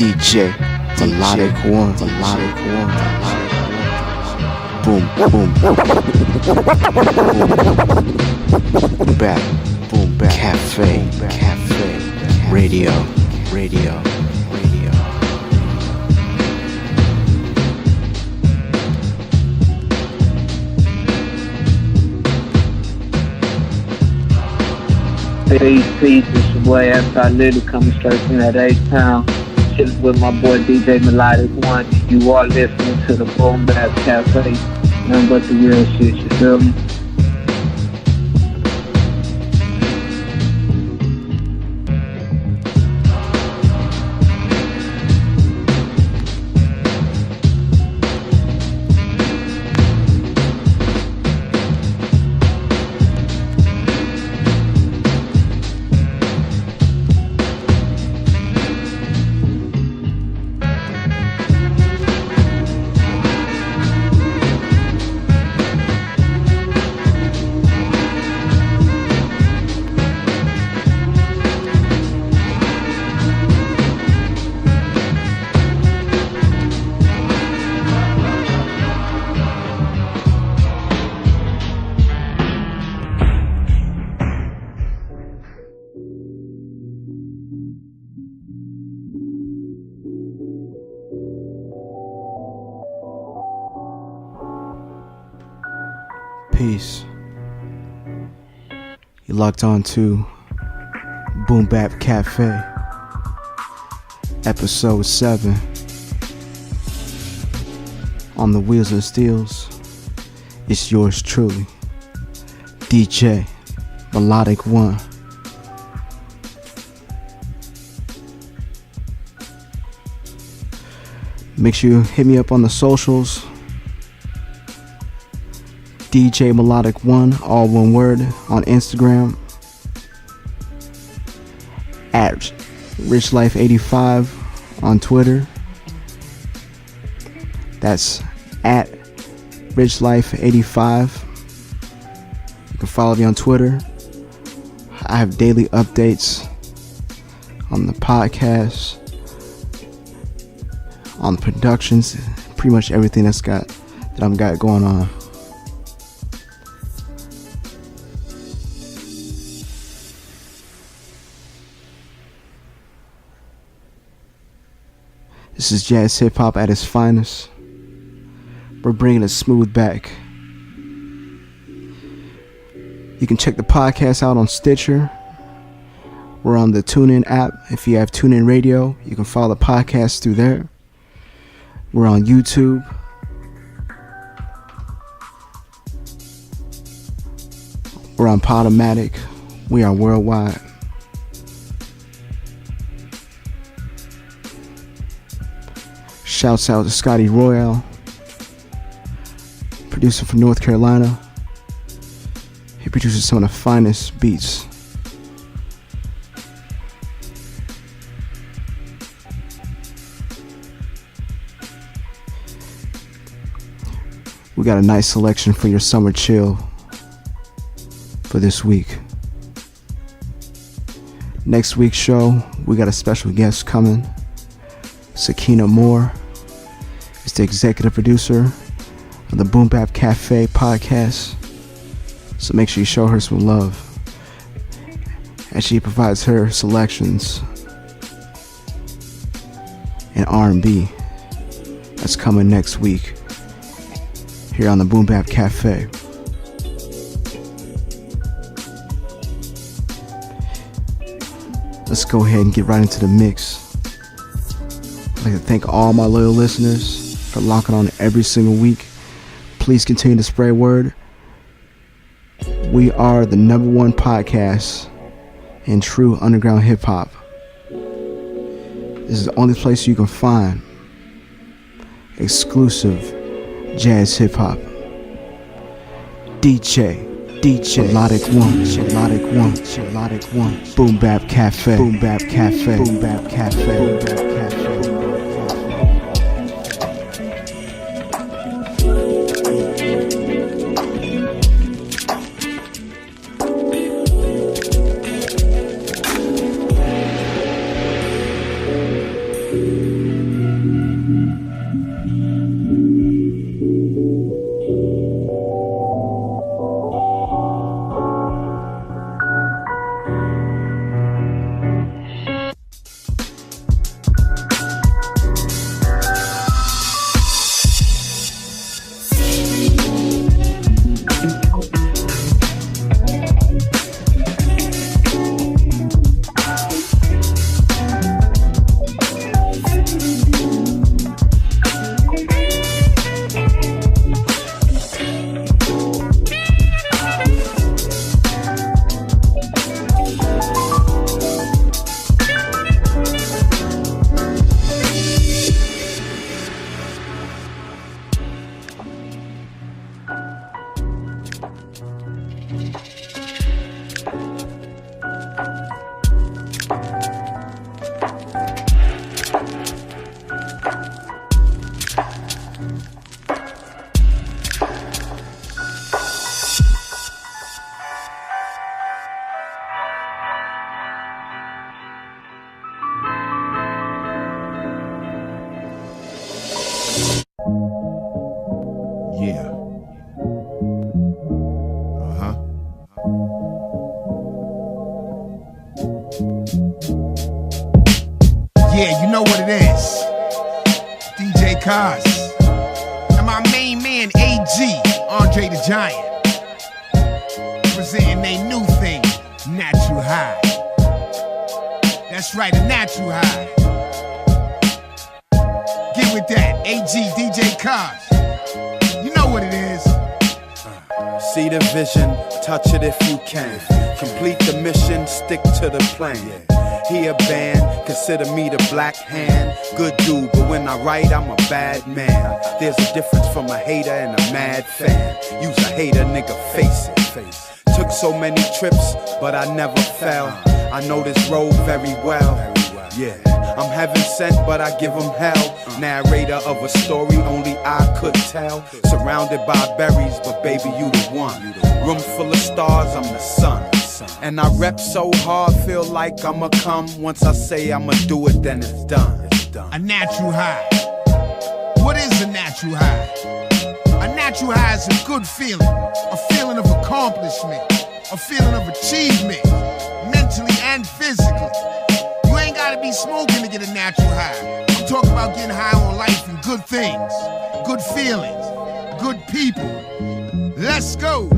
DJ Melodic One, boom, boom, boom back, cafe, radio. Peace, it's your boy Literally coming straight from that H-Town. Chillin' with my boy DJ Melodic One. You are listening to the Boom Bap Cafe. Nothing but the real shit, you feel me? Peace. You locked on to Boom Bap Cafe, episode 7. On the wheels and steels, it's yours truly, DJ Melodic One. Make sure you hit me up on the socials. DJ Melodic One, all one word, on Instagram. At RichLife85 on Twitter. That's at RichLife85. You can follow me on Twitter. I have daily updates on the podcast, on the productions, pretty much everything that I've got going on. This is jazz hip-hop at its finest. We're bringing it smooth back. You can check the podcast out on Stitcher. We're on the TuneIn app. If you have TuneIn Radio, you can follow the podcast through there. We're on YouTube. We're on Podomatic. We are worldwide. Shouts out to Scotty Royale, producer from North Carolina. He produces some of the finest beats. We got a nice selection for your summer chill for this week. Next week's show, we got a special guest coming, Sakina Moore. Is the executive producer of the Boom Bap Cafe podcast. So make sure you show her some love as she provides her selections in R&B. That's coming next week here on the Boom Bap Cafe. Let's go ahead and get right into the mix. I'd like to thank all my loyal listeners for locking on every single week. Please continue to spread word. We are the #1 podcast in true underground hip hop. This is the only place you can find exclusive jazz hip hop. DJ Melodic One, Boom Bap Cafe, Boom Bap Cafe, Boom Bap Cafe, Boom Bap Cafe. Yeah, you know what it is. DJ Koss. And my main man, A.G. Andre the Giant. Presenting they new thing, Natural High. That's right, a Natural High. Get with that, A.G. DJ Koss. You know what it is. See the vision, touch it if you can. Complete the mission, stick to the plan. He a band, consider me the black hand. Good dude, but when I write, I'm a bad man. There's a difference from a hater and a mad fan. Use a hater, nigga, face it. Took so many trips, but I never fell. I know this road very well. Yeah, I'm heaven sent, but I give them hell. Narrator of a story only I could tell. Surrounded by berries, but baby, you the one. Room full of stars, I'm the sun. And I rep so hard, feel like I'ma come. Once I say I'ma do it, then it's done. A natural high. What is a natural high? A natural high is a good feeling. A feeling of accomplishment. A feeling of achievement. Mentally and physically. You ain't gotta be smoking to get a natural high. I'm talking about getting high on life and good things. Good feelings. Good people. Let's go.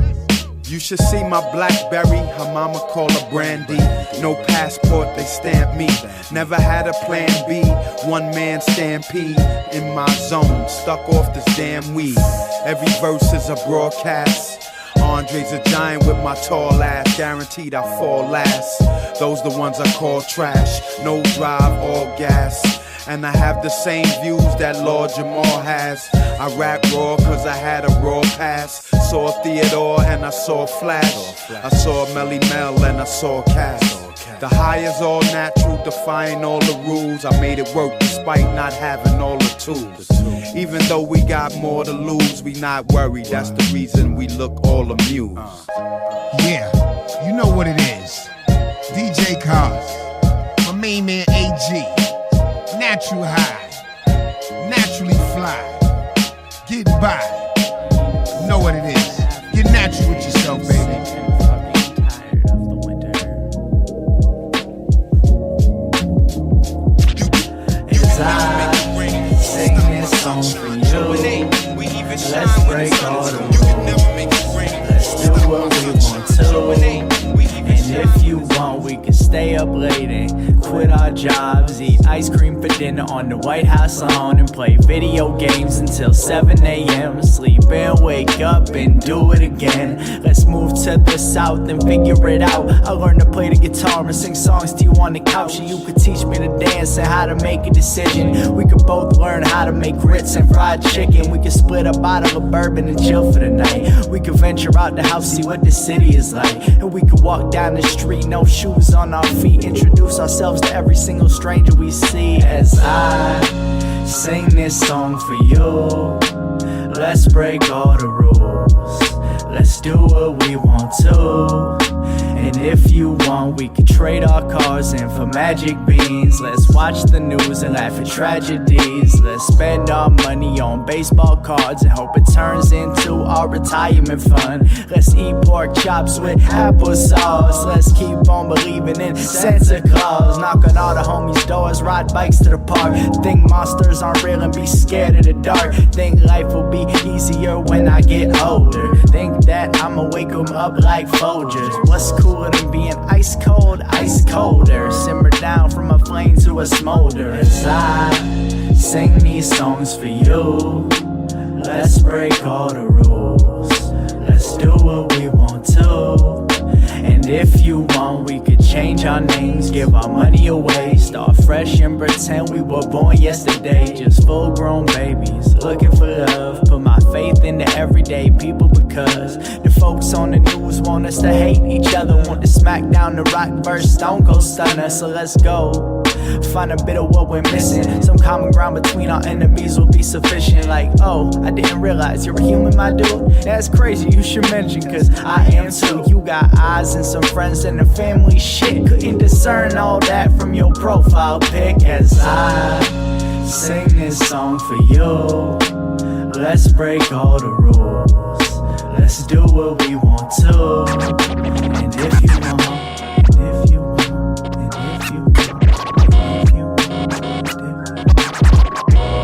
You should see my Blackberry, her mama call her Brandy. No passport, they stamp me. Never had a plan B, one man stampede. In my zone, stuck off this damn weed. Every verse is a broadcast. Andre's a giant with my tall ass, guaranteed I fall last. Those the ones I call trash, no drive, all gas. And I have the same views that Lord Jamal has. I rap raw cause I had a raw pass. Saw Theodore and I saw Flash. I saw Melly Mel and I saw Cass. The high is all natural, defying all the rules. I made it work despite not having all the tools. Even though we got more to lose, we not worried. That's the reason we look all amused. Yeah, you know what it is. DJ Koss, my main man A.G. Natural high, naturally fly, get by. You know what it is. Get natural with yourself, baby. As I sing this song for you, let's break all the rules. Let's do what we want to. And if you want, we can stay up late and quit our jobs, eat ice cream for dinner on the White House lawn, and play video games until 7 a.m. Sleep and wake up and do it again. Let's move to the south and figure it out. I learned to play the guitar and sing songs to you on the couch, and you could teach me to dance and how to make a decision. We could both learn how to make grits and fried chicken. We could split a bottle of bourbon and chill for the night. We could venture out the house, see what the city is like, and we could walk down the street, no shoes on our feet, introduce ourselves to every single stranger we see. As I sing this song for you, let's break all the rules. Let's do what we want to. And if you want, we can trade our cars in for magic beans. Let's watch the news and laugh at tragedies. Let's spend our money on baseball cards and hope it turns into our retirement fund. Let's eat pork chops with applesauce. Let's keep on believing in Santa Claus. Knock on all the homies' doors, ride bikes to the park. Think monsters aren't real and be scared of the dark. Think life will be easier when I get older. Think that I'ma wake 'em up like Folgers. What's cooler than being ice colder? Simmer down from a flame to a smolder. As I sing these songs for you, let's break all the rules. Let's do what we want to. And if you want, we could change our names, give our money away, start fresh and pretend we were born yesterday. Just full grown babies looking for love. Put my faith into everyday people because the folks on the news want us to hate each other, want to smack down the rock verse Stone Cold Stunner. So let's go find a bit of what we're missing. Some common ground between our enemies will be sufficient. Like, oh, I didn't realize you're a human, my dude. That's crazy, you should mention, cause I am too. You got eyes and some friends and a family shit. Couldn't discern all that from your profile pic. As I sing this song for you, let's break all the rules. Let's do what we want to. And if you want, and if you want, and if you want, and if you want, and if you want.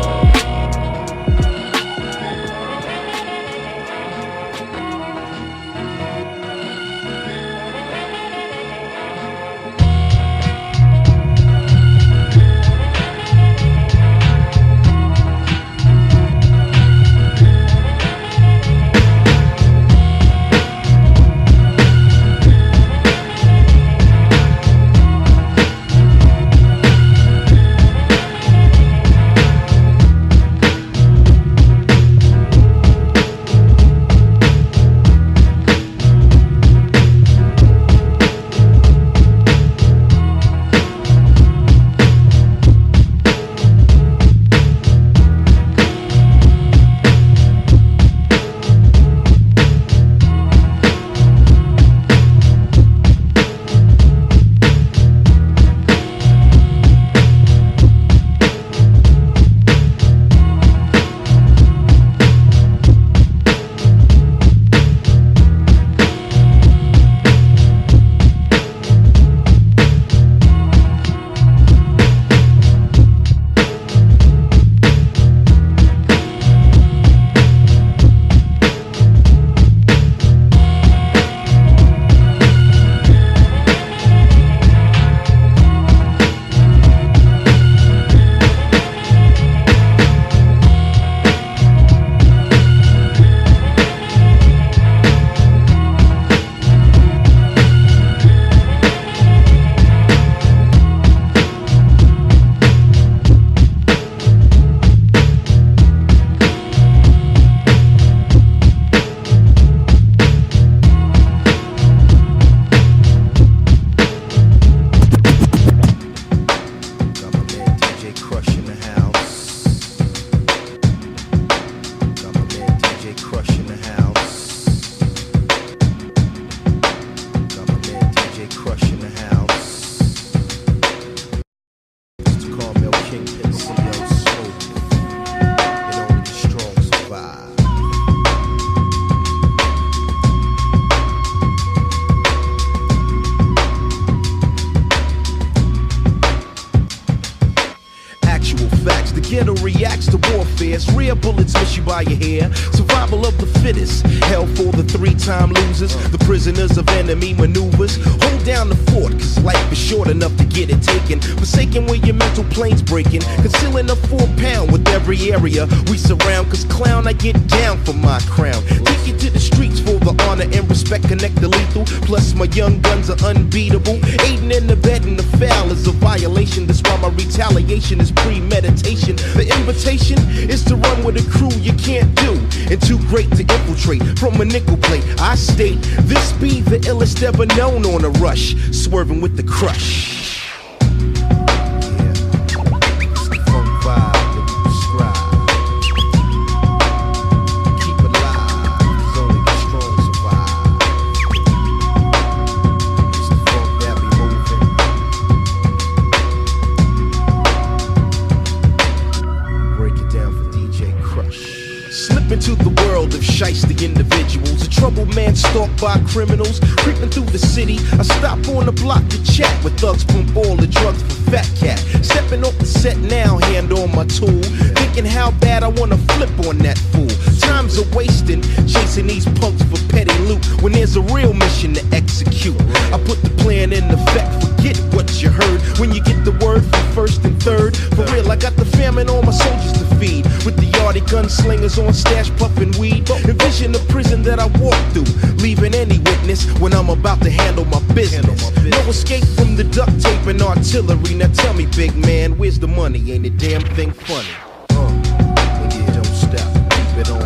Ghetto reacts to warfare. Rare bullets miss you by your hair. Survival of the fittest. Hell for the three-time losers. The prisoners of enemy maneuvers. Hold down the fort, cause life is short enough to get it taken. Forsaken where your mental plane's breaking. Concealing a 4 pound with every area we surround. Cause clown, I get down for my crown. Take you to the streets for the honor and respect. Connect the lethal. Plus my young guns are unbeatable. Aiding and abetting the foul is a violation. That's why my retaliation is premeditation. The invitation is to run with a crew you can't do, and too great to infiltrate from a nickel plate. I state this be the illest ever known on a rush, swerving with the crush. to the world of shiesty individuals. A troubled man stalked by criminals. Creeping through the city, I stop on the block to chat with thugs, pump all the drugs for Fat Cat. Stepping off the set now, hand on my tool. Thinking how bad I wanna flip on that fool. Times are wasting, chasing these punks for petty loot when there's a real mission to execute. I put the plan in effect, forget what you heard. When you get the word from first and third, for real, I got the famine on my soldiers to feed. With the yardie gunslingers on stash puffing weed. Envision the prison that I walk through, leaving any witness when I'm about to handle my business. No escape from the duct tape and artillery. Now tell me, big man, where's the money? Ain't a damn thing funny. And you don't stop, keep it on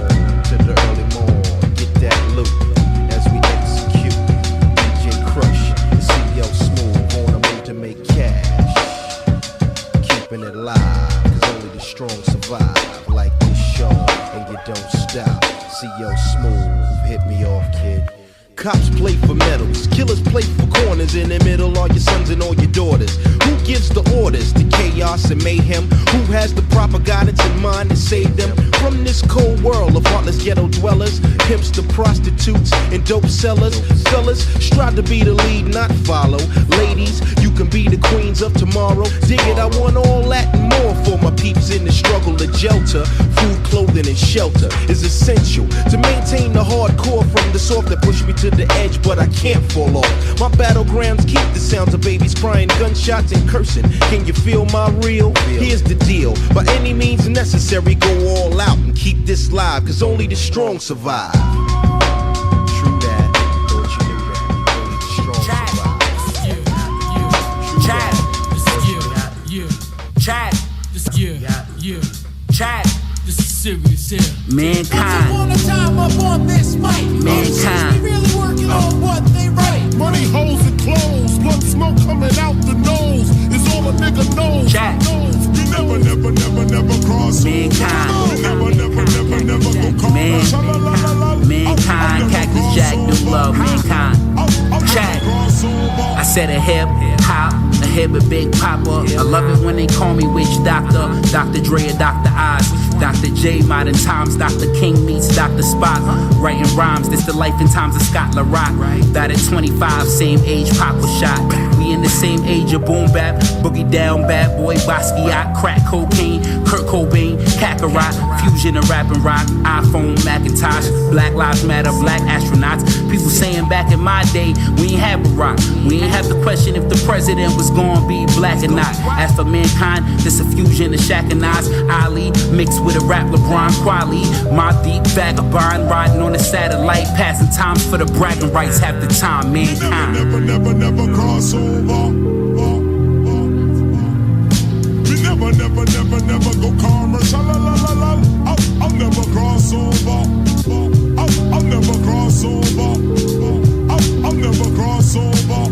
to the early morn. Get that loot as we execute. DJ Krush, the CEO Smooth on a move to make cash. Keeping it live, cause only the strong survive. Like this show, and you don't stop. CEO Smooth, hit me off, kid. Cops play for medals, killers play for corners. In the middle are your sons and all your daughters. Who gives the orders to chaos and mayhem? Who has the proper guidance in mind to save them from this cold world of heartless ghetto dwellers? Pimps to prostitutes and dope sellers. Fellas, strive to be the lead, not follow. Ladies, you can be the queens of tomorrow. Dig it, I want all that and more for my peeps in the struggle to shelter. Food, clothing, and shelter is essential to maintain the hardcore from the soft that push me to the edge, but I can't fall off. My battlegrounds keep the sounds of babies crying, gunshots and cursing. Can you feel my real? Here's the deal. By any means necessary, go all out and keep this live, cause only the strong survive. True that. Don't you know that? Only the strong survive. Chad, this is serious here. Mankind. Once upon a time up on this mic. Mankind. We really working on what they write. Money, holes, and clothes. Blood smoke coming out the nose. Is all a nigga knows. Chad. We never cross. Mankind. We never go call. Mankind. Cactus Jack, new love. Mankind. Chad. I said a hip hop, a hip a big papa. I love it when they call me witch doctor. Dr. Dre or Dr. Oz. Dr. J, modern times, Dr. King meets Dr. Spock. Writing rhymes, this the life and times of Scott LaRock. Died at 25, same age Pop was shot. We in the same age of boom bap, boogie down, bad boy, Basquiat, crack cocaine, Kurt Cobain, Kakarot, fusion of rap and rock, iPhone, Macintosh, Black Lives Matter, black astronauts. People saying back in my day, we ain't have Barack. We ain't have to question if the president was gonna be black or not. As for mankind, this a fusion of Shaq and Nas, Ali, mixed with a rap LeBron Quali. My deep vagabond, riding on a satellite, passing times for the bragging rights half the time, mankind. Never cross over. We never go commercial. I'll never cross over. I'll never cross over. I'll never cross over.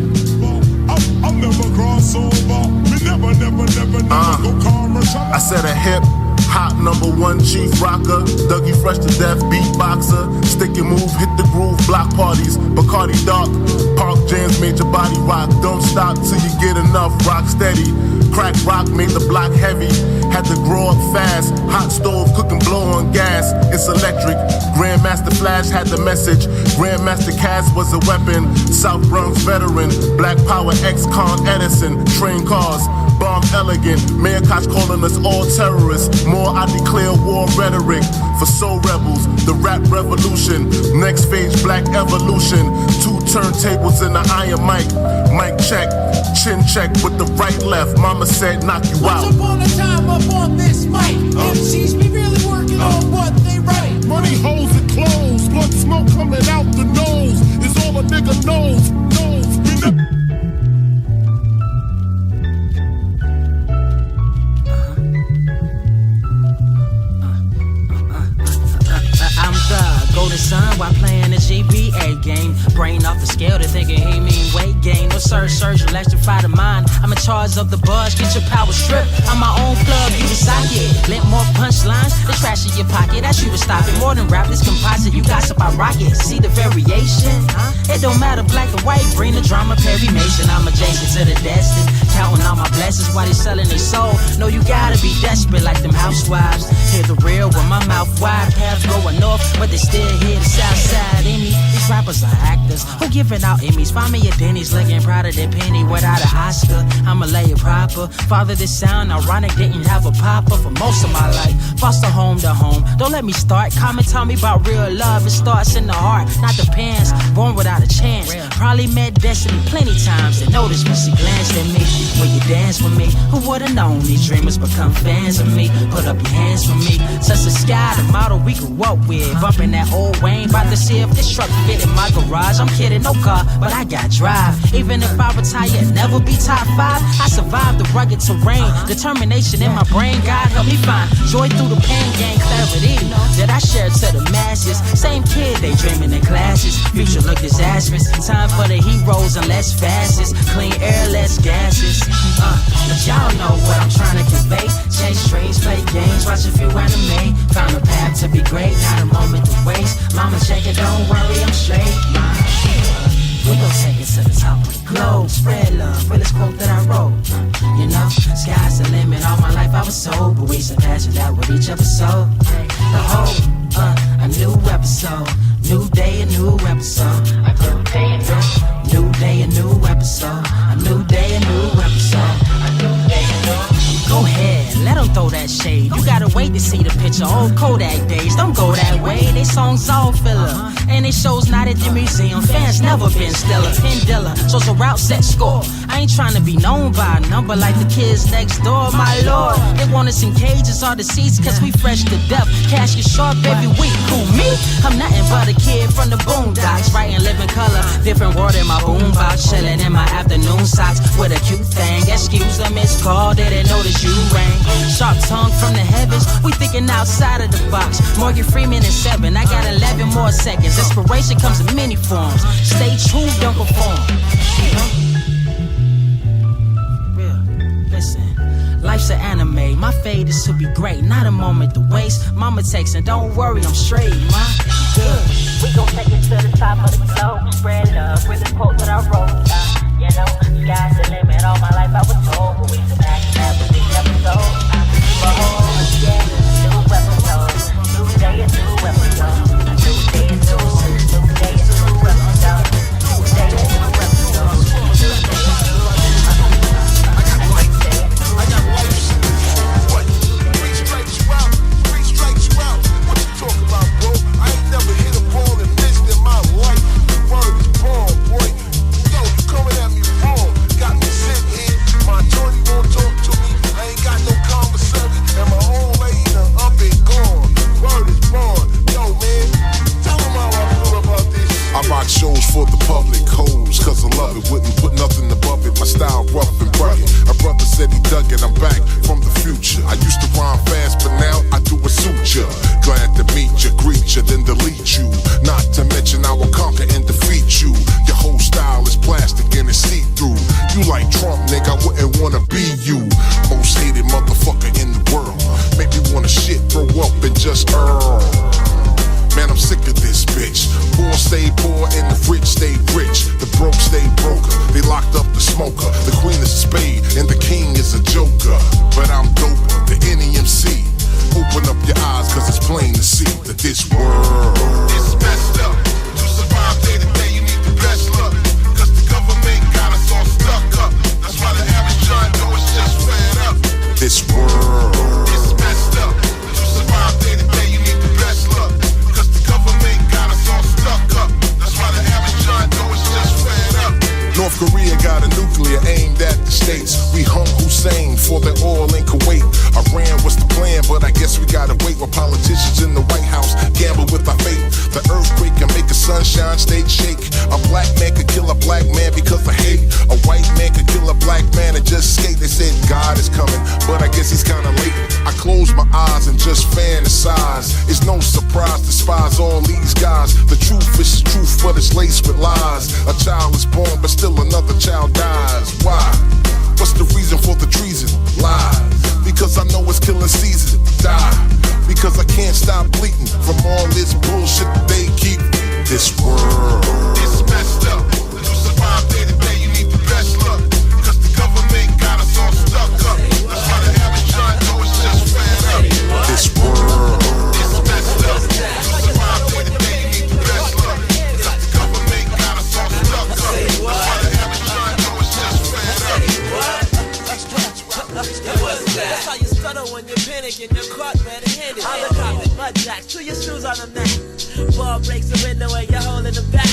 I'll never cross over. We never go commercial. I said a hip hop #1 chief rocker, Dougie Fresh to death beatboxer, stick and move, hit the groove, block parties, Bacardi Dark, Park Jams made your body rock, don't stop till you get enough, rock steady, crack rock made the block heavy, had to grow up fast, hot stove cooking blow on gas, it's electric, Grandmaster Flash had the message, Grandmaster Cass was a weapon, South Bronx veteran, Black Power ex-con Edison, train cars, bomb elegant, Mayor Koch calling us all terrorists, more I declare war rhetoric, for soul rebels, the rap revolution, next phase black evolution, 2 turntables in the iron mic, mic check, chin check with the right left, mama said knock you out. Once upon a time up on this mic, MCs be really working on what they write. Money, holes, and clothes, blood smoke coming out the nose, is all a nigga knows. We never golden sun while playing the GBA game. Brain off the scale, they thinking he mean weight gain. No surge, electrify the mind. I'm in charge of the buzz, get your power stripped. I'm my own plug, you the socket. Lent more punchlines, the trash in your pocket. That's you to stop it. More than rap, this composite. You got some by rocket. See the variation? It don't matter, black or white. Bring the drama, Perry Mason. I'm adjacent to the destined. Counting all my blessings while they selling their soul. No, you gotta be desperate like them housewives. Hear the real real with my mouth wide. Paths going north, but they still hear the south side in me. These rappers are actors who giving out Emmys. Find me a Denny's looking proud of their penny without an Oscar. I'ma lay it proper. Father, this sound ironic, didn't have a papa for most of my life. Foster home to home. Don't let me start. Comment tell me about real love. It starts in the heart, not the pants. Born without a chance. Probably met destiny plenty times. They noticed when she glanced at me. When you dance with me, who would've known these dreamers become fans of me? Put up your hands for me. Touch the sky, the model we grew up with. Bumping that old Wayne, about to see if this truck fit in my garage. I'm kidding, no car, but I got drive. Even if I retire, never be top 5. I survived the rugged terrain. Determination in my brain, God help me find joy through the pain, gain clarity that I share to the masses. Same kid, they dreaming in classes. Future look disastrous. Time for the heroes and less fastest. Clean air, less gases. But y'all know what I'm trying to convey. Chase streams, play games, watch a few anime. Found a path to be great, not a moment to waste. Mama check it, don't worry, I'm straight. We gon' take it to the top of the globe. Spread love, realest quote that I wrote. You know, sky's the limit. All my life I was sold, but we surpass it out with each episode. The whole, a new episode. New day, a new episode. A new day, a new day, a new episode. A new day, a new episode. A new day, a new. Go ahead, let them throw that shade. You gotta wait to see the picture. Old Kodak days, don't go that way. They songs all filler, and it shows not at the museum. Fans never been stellar. Pin Dilla, shows a route set score. I ain't trying to be known by a number like the kids next door, my lord. They want us in cages or the seats, cause we fresh to death. Cash get sharp every week. Who, me? I'm nothing but a kid from the boondocks, writing living color. Different word in my boombox, chilling in my afternoon socks with a cute thing. Excuse the missed call, didn't notice you rang. Sharp tongue from the heavens, we thinking outside of the box. Morgan Freeman is 7, I got 11 more seconds. Inspiration comes in many forms. Stay true, don't conform. Real, listen. Life's an anime, my fate is to be great, not a moment to waste. Mama texting, don't worry, I'm straight, ma. Good. We gon' take it to the top of the globe. Spread love, really quote that I wrote. You know, sky's the limit. All my life I was told, but we surpassed that with each episode. Yeah, new episode. New day, a new episode. A new day, a new day, a new episode. New day, a new episode. I got lights. What? 3 strikes you out. 3 strikes you out. What you talking about, bro? I ain't never hit a ball and missed in my life. The word is born, boy. Yo, you coming at me wrong. Got me sitting here. My attorney won't talk to me. I ain't got no commissary. And my old lady done up and gone. Word is born. Yo, man. Tell them how I feel about this. I rock shows for the public, hoes, cause I love it. Wouldn't put nothing above it. My style rough and rugged. A brother said he dug it. I'm back from the future. I used to rhyme fast, but now I do a suture. Glad to meet you, greet you, then delete you. Not to mention I will conquer and defeat you. Your whole style is plastic and it's see-through. You like Trump, nigga, I wouldn't wanna be you. Most hated motherfucker in the world. Make me wanna shit, throw up and just Man, I'm sick of this bitch. Poor stay poor and the rich stay rich. The broke stay broker. They locked up the smoker. The queen is a spade and the king is a joker. But I'm doper, the NEMC. Open up your eyes cause it's plain to see that this world is messed up. To survive day to day you need the best luck. Cause the government got us all stuck up. That's why the average John Doe is just fed up. This world is messed up. To survive day to day you need the best luck. Cause the government got us all stuck up. That's why the average John Doe is just fed up. North Korea got a nuclear aimed at the States. We hung Hussein for the oil in Kuwait. Iran was the plan, but I guess we gotta wait while politicians in the White House gamble with our fate. The earthquake can make a sunshine state shake. A black man could kill a black man because of hate. A white man could kill a black man and just skate. They said God is coming, but I guess he's kinda late. I close my eyes and just fantasize. It's no surprise, despise all these guys. The truth is truth, but it's laced with lies. A child is born, but still another child dies. Why? What's the reason for the treason? Lies. Because I know it's killing season. Die. Because I can't stop bleeding from all this bullshit that they keep. This world is messed up. To survive day to day you need the best luck. Cause the government got us all stuck up. That's why the average John Doe is just fed up. This world jacks, to your shoes on the mat. Ball breaks the window and you're holding the back.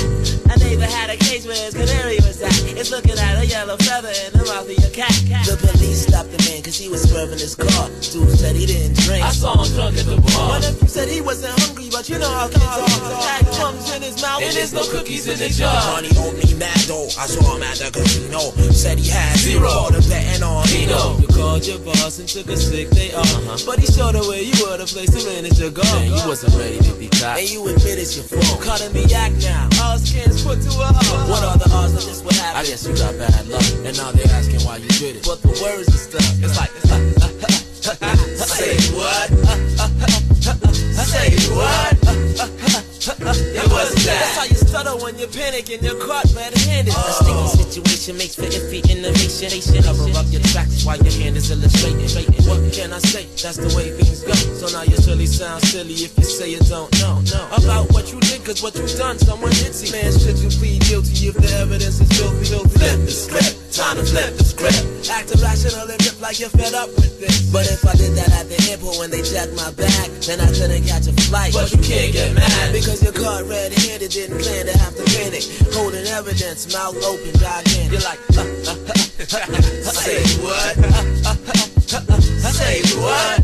A neighbor had a case where his canary was at. It's looking at a yellow feather in the mouth of your cat. The police stopped the man cause he was swerving his car. Dude said he didn't drink. I saw him drunk at the bar. What if you said he wasn't hungry, but you know how kids are. Had crumbs in his mouth and there's no cookies in the jar. Johnny owed me mad though. I saw him at the casino. Said he had zero. Called him betting on Pino. You called your boss and took a sick day off. But he showed the way you were the place to manage your goal. Man, you wasn't ready to be caught. And you admit it's your fault. Caught in the act now. All skins put to a halt. What are the odds that this would happen? I guess you got bad luck. And now they're asking why you did it. But the words and stuff. It's like say what? Say what? It was that. That's how you stutter when you panic and you're caught red-handed. A sticky situation makes for iffy innovation. Cover up your tracks while your hand is illustrating. What can I say? That's the way things go. So now you surely sound silly if you say you don't know about what you did, cause what you done someone did see. Man, should you plead guilty if the evidence is filthy? Flip the script, time to flip the script. Act irrational and rip like you're fed up with this. But if I did that at the airport when they checked my bag, then I couldn't catch a flight. But you can't get mad because you're caught red-handed, didn't plan to have to panic. Holding evidence, mouth open, gigantic. You're like, say what? Say what?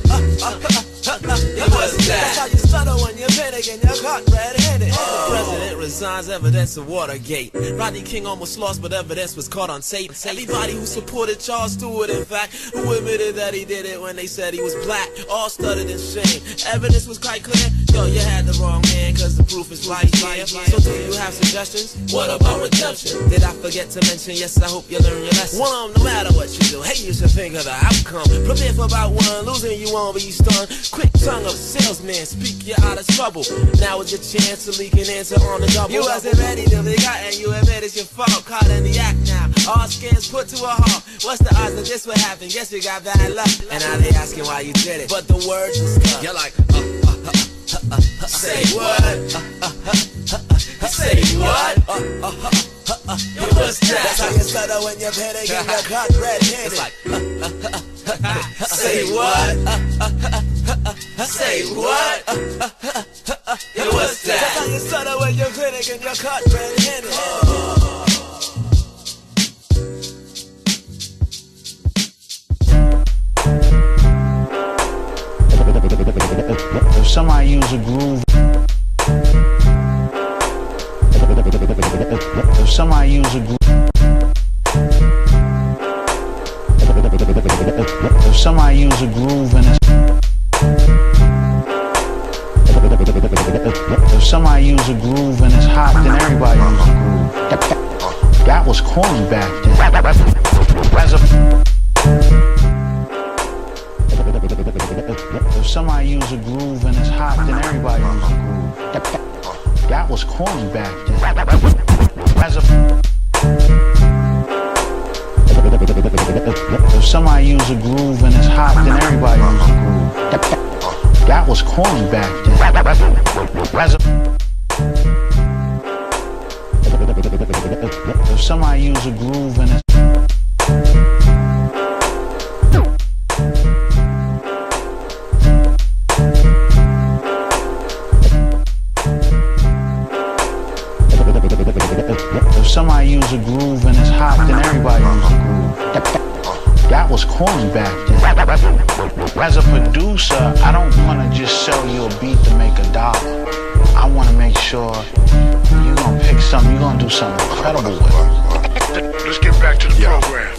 It was that. That's how you stutter when you panic and you're caught red-handed. The president resigns, evidence of Watergate. Rodney King almost lost, but evidence was caught on tape. Everybody who supported Charles Stewart, in fact, who admitted that he did it when they said he was black, all stuttered in shame. Evidence was quite clear. Yo, you had the wrong man, cause the proof is right here. So do you have suggestions? What about redemption? Did I forget to mention? Yes, I hope you learn your lesson. Well, no matter what you do, hey, you should think of the outcome. Prepare for about one, losing you won't be stunned. Quick tongue of salesman, speak you out of trouble. Now is your chance to leak an answer on the double. You wasn't ready to be got and you admit it's your fault. Caught in the act now, all skins put to a halt. What's the odds that this would happen? Guess you got bad luck. And now they asking why you did it, but the words is tough. You're like, say what? Say what? It was that. That's how you stutter when you're panic and you're caught red-handed. It's like, say what? Say what? It was that. That's how you stutter when you're panic and you're caught red-handed. If somebody use a groove, if somebody use a groove, if somebody use a groove and it's, if somebody use a groove and it's hot, then everybody use a groove. That was corny back then. As if somebody use a groove and it's hot, then everybody use a groove. That was corny back then. As if somebody use a groove and it's hot, then everybody use a groove. That was corny back then. As if somebody use a groove and it's if somebody use a groove and it's hot, then everybody use a groove. That was corny back then. As a producer, I don't want to just sell you a beat to make $1. I want to make sure you're going to pick something, you're going to do something incredible with it. Let's get back to the program.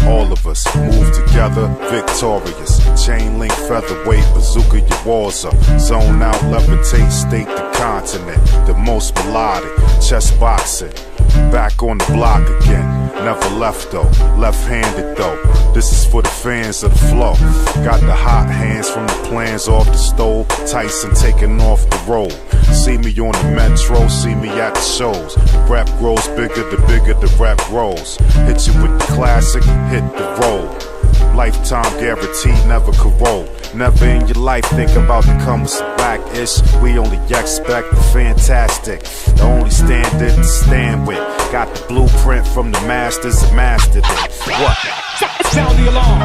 All of us move together, victorious. Chain link, featherweight, bazooka your walls up. Zone out, levitate, state the continent. The most melodic, chest boxing. Back on the block again. Never left though, left-handed though. This is for the fans of the flow. Got the hot hands from the plans off the stove. Tyson taking off the road. See me on the metro, see me at the shows. Rap grows bigger, the bigger the rap grows. Hit you with the classic, hit the road. Lifetime guaranteed, never corrode. Never in your life think about the comers back-ish. We only expect the fantastic. The only standard to stand with. Got the blueprint from the masters and mastered it. What? Sound the alarm.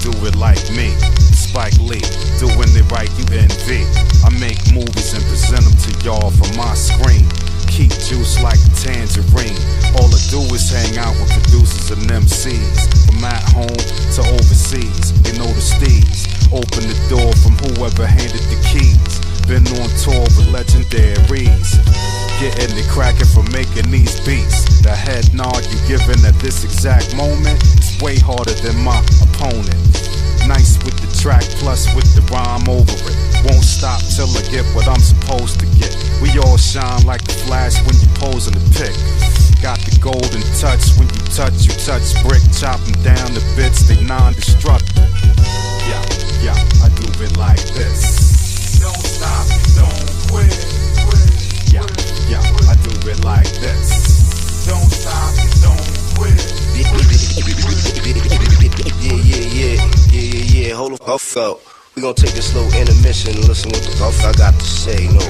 do it like me. Spike Lee, doing it right, you envy. I make movies and present them to y'all from my screen. Keep juice like a tangerine. All I do is hang out with producers and MCs. From at home to overseas, they know the steez. Open the door from whoever handed the keys. Been on tour with legendaries. Getting it cracking for making these beats. The head nod you giving at this exact moment is way harder than my opponent. Nice with the track plus with the rhyme over it. Won't stop till I get what I'm supposed to get. We all shine like the flash when you pose in the pic. Got the golden touch when you touch brick. Chop them down to bits, they non-destructible. Yeah, I do it like this. Don't stop, don't quit. Yeah, I do it like this. Don't stop, don't quit. Yeah, hold the fuck up. We gon' take this little intermission and listen what the fuck I got to say, no.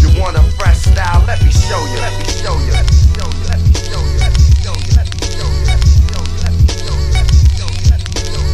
You want a fresh style? Let me show you. Let me show you. Let me show you. Let me show you. Let me show you. Let me show you. Let me show you. Let me show you.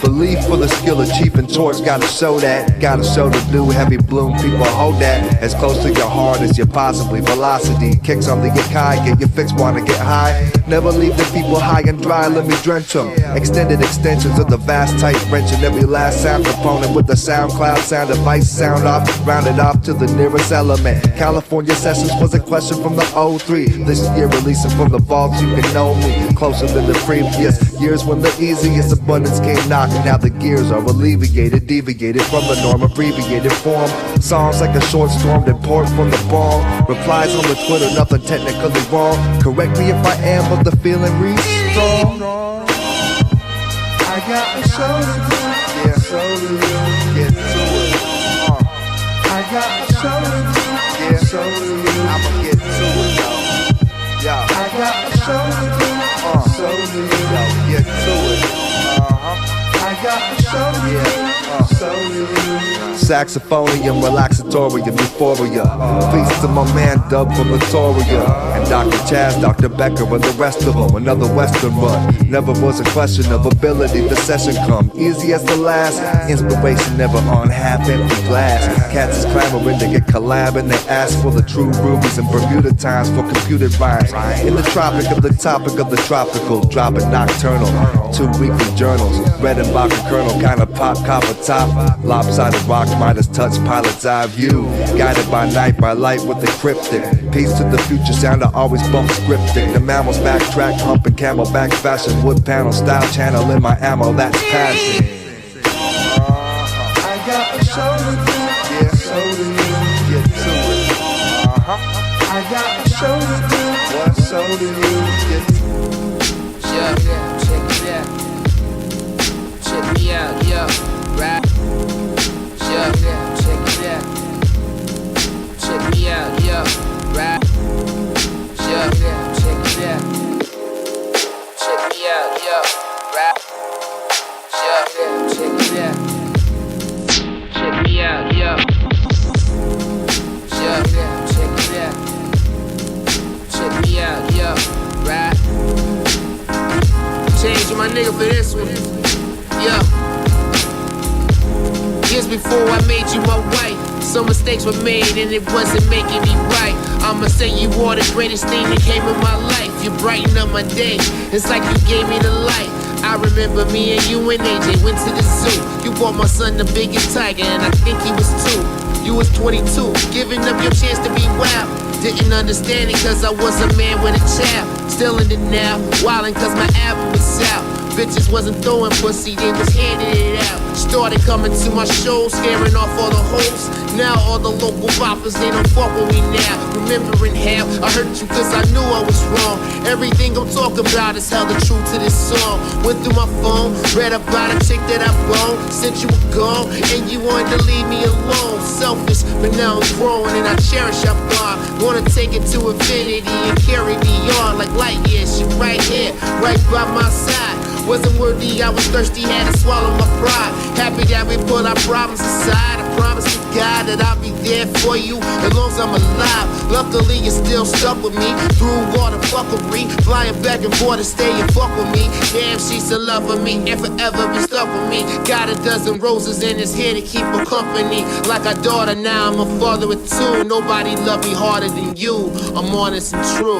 Belief for the skill of chief and torch, gotta show that. Gotta show the new heavy bloom, people hold that. As close to your heart as you possibly. Velocity, kicks on the get high, get your fix, wanna get high. Never leave the people high and dry, let me drench them. Extended extensions of the vast tight wrenching every last sound component with the SoundCloud sound device sound off, rounded off to the nearest element. California Sessions was a question from the 03. This year releasing from the vaults, you can know me closer than the previous years when the easiest abundance came knocking. Now the gears are alleviated, deviated from the norm, abbreviated form. Songs like a short storm that poured from the ball. Replies on the Twitter, nothing technically wrong. Correct me if I am, but the feeling reads strong. I got a show to do, yeah, so do you. Get to it. I got a show to do, yeah, so do you. I'ma get to it, yo. Yeah. I got a show to do, so do you. Yo, get to it. I got a show to do, so do you. Saxophonium, relaxatorium, euphoria. Peace to my man Dub from Victoria. And Dr. Chaz, Dr. Becker, and the rest of them. Another Western run. Never was a question of ability. The session come easy as the last. Inspiration never on half-empty glass. Cats is clamoring to get collab and they ask for the true rubies and Bermuda times for computed rhymes. In the tropic of the topic of the tropical, dropping nocturnal. 2 weekly journals. Red and vodka kernel, kinda pop, copper top. Lopsided rock, Midas touch, pilot's eye view. Guided by night, by light with the cryptic. Peace to the future sound, I always bump scripting. The mammals backtrack, humping camelback fashion. Wood panel style, channel in my ammo, that's passion. I got a show to do, yeah, so do you. Get to it. I got a show to do, what, so do you. Get to it. Yeah, check it out. Check me out, yeah, right. Yeah, check it out. Check me out, yeah, right. Yeah, check it out. Check me out, yeah, right. Yeah, check it out. Check me out, yeah. Yeah, check it out. Check me out, yeah, right. Changing my nigga for this one, yeah. Years before I made you my wife, some mistakes were made and it wasn't making me right. I'ma say you are the greatest thing that came in my life. You brighten up my day, it's like you gave me the light. I remember me and you and AJ went to the zoo. You bought my son the biggest tiger and I think he was 2. You was 22, giving up your chance to be wild. Didn't understand it cause I was a man with a child. Still in it now, wildin' cause my album was out. Bitches wasn't throwing pussy, they was handing it out. Started coming to my shows, scaring off all the hoes. Now all the local boppers, they don't fuck with me now. Remembering how I hurt you cause I knew I was wrong. Everything I'm talking about is how the truth to this song. Went through my phone, read about a chick that I boned. Sent you a gun, and you wanted to leave me alone. Selfish, but now I'm growing and I cherish our bond. Wanna take it to infinity and carry me on like light years. She right here, right by my side. Wasn't worthy, I was thirsty, had to swallow my pride. Happy that we put our problems aside. I promise to God that I'll be there for you as long as I'm alive. Luckily, you're still stuck with me through all the fuckery. Flying back and forth to stay and fuck with me. Damn, she's still loving me and forever be stuck with me. Got a dozen roses in his hair to keep her company. Like a daughter, now I'm a father with 2. Nobody loved me harder than you. I'm honest and true.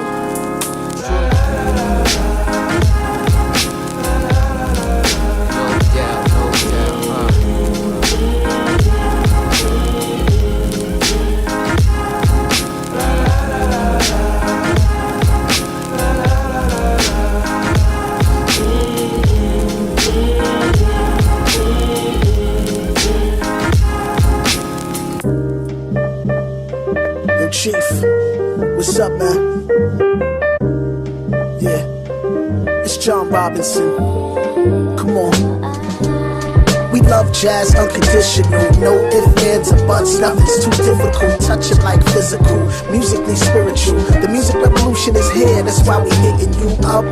Chief, what's up, man? Yeah, it's John Robinson. Come on. We love jazz unconditional. No ifs, ands, or buts. Nothing's too difficult. Touch it like physical. Musically spiritual. The music revolution is here. That's why we hitting you up.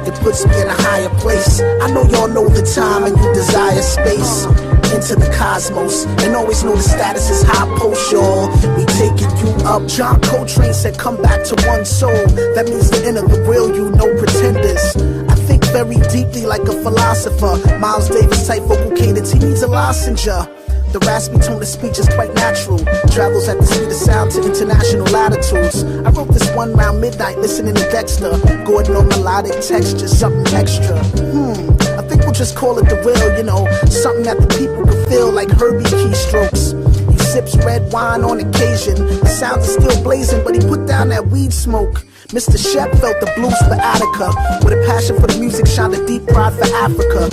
It puts me in a higher place. I know y'all know the time and you desire space. Into the cosmos, and always know the status is high post, y'all. We taking you up. John Coltrane said come back to one soul. That means the inner, the real you, no pretenders. I think very deeply like a philosopher. Miles Davis type vocal cadence, he needs a lozenger. The raspy tone of speech is quite natural. Travels at the speed of sound to international latitudes. I wrote this one round midnight listening to Dexter. Gordon on melodic texture, something extra. I think we'll just call it the real, you know. Something that the people can feel like Herbie keystrokes. He sips red wine on occasion. The sounds are still blazing, but he put down that weed smoke. Mr. Shep felt the blues for Attica. With a passion for the music, shined a deep pride for Africa.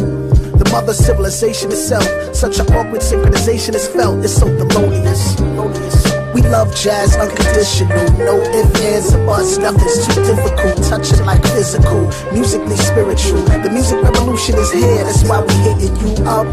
The mother civilization itself, such an awkward synchronization is felt. It's so thelonious. We love jazz unconditional. No ifs, ands, or buts. Nothing's too difficult. Touching like physical, musically spiritual. The music revolution is here. That's why we hitting you up.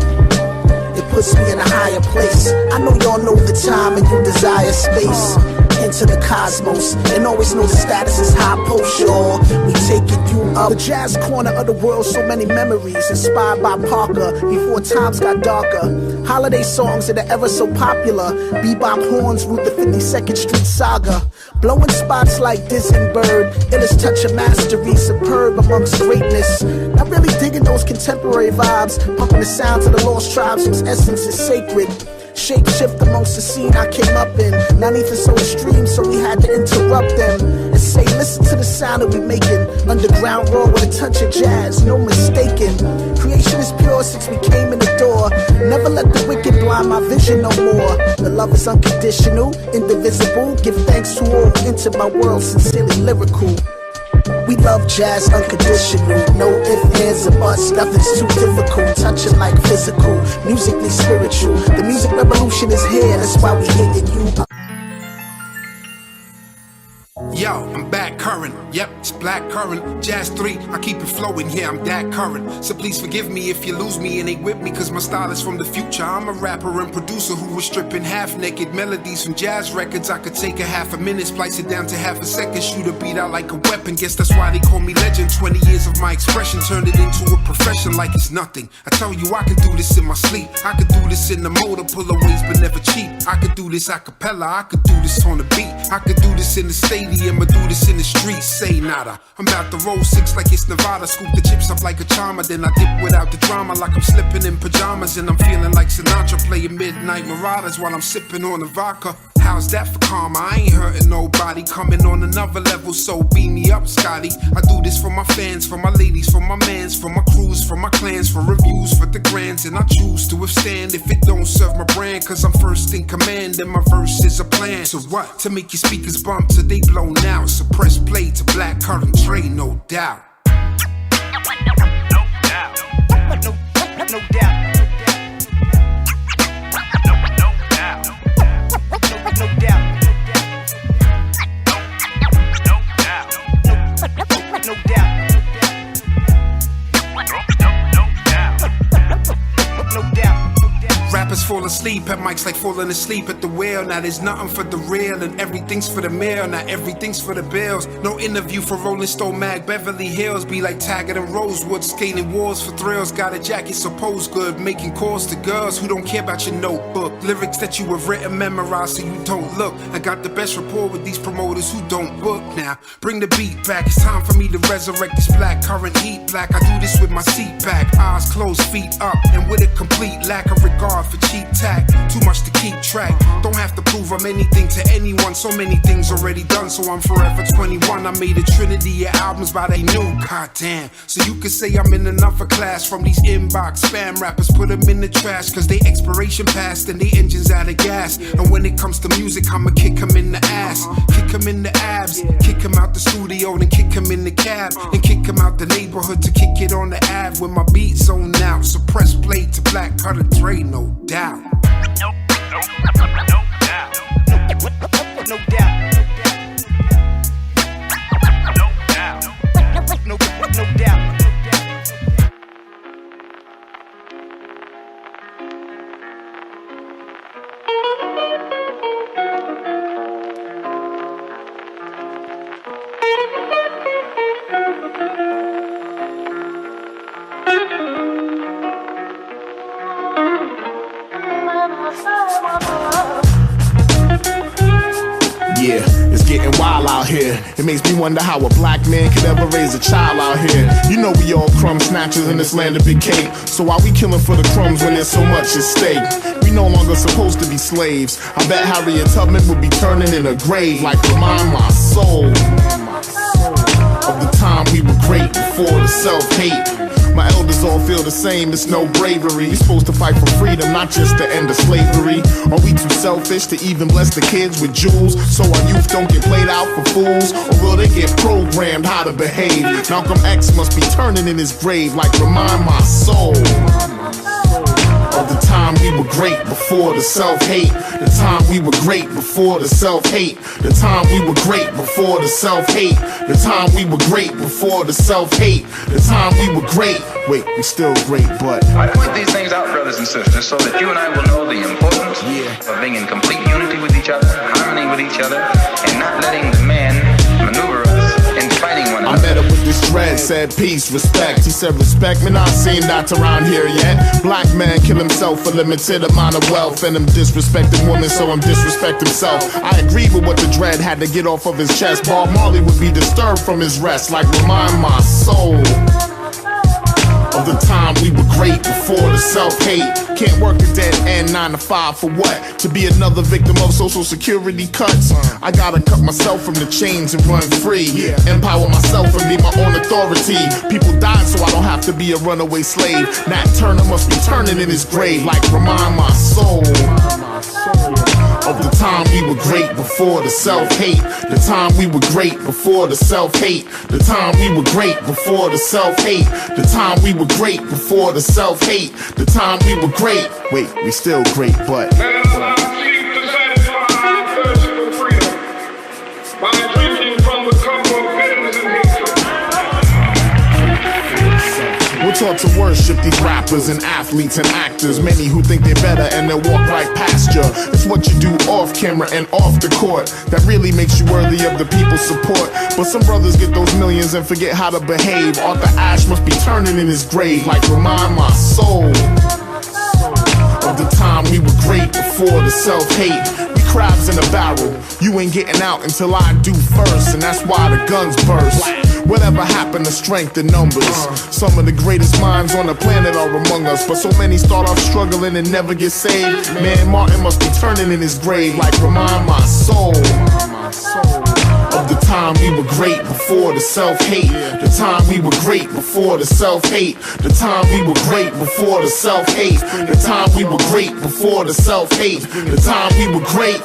It puts me in a higher place. I know y'all know the time and you desire space. Into the cosmos, and always know the status is high post, y'all. We taking you up. The jazz corner of the world, so many memories. Inspired by Parker, before times got darker. Holiday songs that are ever so popular. Bebop horns root the 52nd Street saga. Blowing spots like Disenbird. Illest touch of mastery, superb amongst greatness. Not really digging those contemporary vibes. Pumping the sounds of the lost tribes whose essence is sacred. Shape shift amongst the scene I came up in. Not even so extreme, so we had to interrupt them and say, listen to the sound that we making. Underground raw with a touch of jazz, no mistaking. Creation is pure since we came in the door. Never let the wicked blind my vision no more. The love is unconditional, indivisible. Give thanks to all who entered my world, sincerely lyrical. We love jazz unconditional. No ifs, ands, or buts. Nothing's too difficult. Touching like physical, musically spiritual. The music revolution is here. That's why we hitting you up. Yo, I'm back current. Yep, it's black current. Jazz 3, I keep it flowing. Yeah, I'm that current. So please forgive me if you lose me and ain't with me, cause my style is from the future. I'm a rapper and producer who was stripping half-naked melodies from jazz records. I could take a half a minute, splice it down to half a second, shoot a beat out like a weapon. Guess that's why they call me legend. 20 years of my expression, turned it into a profession like it's nothing. I tell you I can do this in my sleep. I could do this in the motor, pull aways but never cheap. I could do this a cappella, I could do this on the beat. I could do this in the stadium, or do this in the streets, say nada. I'm about to roll 6 like it's Nevada. Scoop the chips up like a charmer, then I dip without the drama. Like I'm slipping in pajamas and I'm feeling like Sinatra, playing Midnight Marauders while I'm sipping on the vodka. How's that for karma? I ain't hurting nobody. Coming on another level, so beam me up, Scotty. I do this for my fans, for my ladies, for my mans, for my crews, for my clans, for reviews, for the grands. And I choose to withstand if it don't serve my brand, cause I'm first in command and my verse is a plan. So what? To make your speakers bump till they blow now. So press play to black current train, no doubt. No doubt. Rappers fall asleep at mics like falling asleep at the wheel. Now there's nothing for the real and everything's for the mail. Now everything's for the bills. No interview for Rolling Stone Mag. Beverly Hills be like Taggart and Rosewood. Skating wars for thrills. Got a jacket so pose good. Making calls to girls who don't care about your notebook. Lyrics that you have written, memorized so you don't look. I got the best rapport with these promoters who don't book. Now bring the beat back. It's time for me to resurrect this black current heat black. I do this with my seat back. Eyes closed, feet up. And with a complete lack of regard for cheap tack, too much to keep track. Don't have to prove I'm anything to anyone. So many things already done, so I'm forever 21. I made a trinity of albums by they new, goddamn. So you can say I'm in another class from these inbox spam rappers. Put them in the trash, cause they expiration passed and they engines out of gas. And when it comes to music, I'ma kick them in the ass, kick them in the abs, kick them out the studio, then kick them in the cab, and kick them out the neighborhood to kick it on the Ave with my beat zone out. So press play to black current train, no doubt. No doubt. No doubt. No doubt. getting wild out here. It makes me wonder how a black man could ever raise a child out here. You know we all crumb snatchers in this land of big cake. So why we killing for the crumbs when there's so much at stake? We no longer supposed to be slaves. I bet Harriet Tubman would be turning in a grave like remind my soul of the time we were great before the self-hate. My elders all feel the same, it's no bravery. We're supposed to fight for freedom, not just the end of slavery. Are we too selfish to even bless the kids with jewels so our youth don't get played out for fools? Or will they get programmed how to behave? Malcolm X must be turning in his grave like remind my soul of the time we were great before the self-hate. The time we were great before the self-hate. The time we were great before the self-hate. The time we were great before the self-hate. The time we were great. Wait, we still great, but I point these things out, brothers and sisters, so that you and I will know the importance of being in complete unity with each other, harmony with each other, and not letting the man maneuver us in fighting one another. I met up with this dread, said peace, respect. He said respect, man, I seen that around here yet. Black man kill himself for limited amount of wealth, and him disrespecting women, so him disrespect himself. I agree with what the dread had to get off of his chest. Bob Marley would be disturbed from his rest, like remind my soul of the time we were great before the self-hate. Can't work a dead end 9 to 5 for what? To be another victim of social security cuts? I gotta cut myself from the chains and run free. Empower myself and be my own authority. People died so I don't have to be a runaway slave. Nat Turner must be turning in his grave like remind my soul of the time we were great before the self-hate. The time we were great before the self-hate. The time we were great before the self-hate. The time we were great before the self-hate. The time we were great. Wait, we still great, but let us allow sleep to satisfy our thirst for freedom by drinking from the cup of bitterness and hatred. we're taught to worship these rappers and athletes and actors. Many who think they're better and they'll walk right past you. It's what you do off camera and off the court that really makes you worthy of the people's support. But some brothers get those millions and forget how to behave. Arthur Ashe must be turning in his grave like remind my soul of the time we were great before the self-hate. We crabs in a barrel, you ain't getting out until I do first, and that's why the guns burst. Whatever happened to strength in numbers? Some of the greatest minds on the planet are among us, but so many start off struggling and never get saved. Man, Martin must be turning in his grave like remind my soul of the time we were great before the self-hate. The time we were great before the self-hate. The time we were great before the self-hate. The time we were great before the self-hate. The time we were great.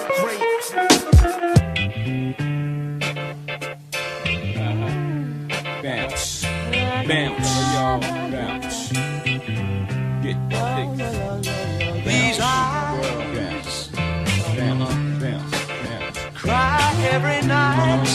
Bounce, bounce, y'all, bounce. Get These bounce, bounce, bounce, bounce. cry every night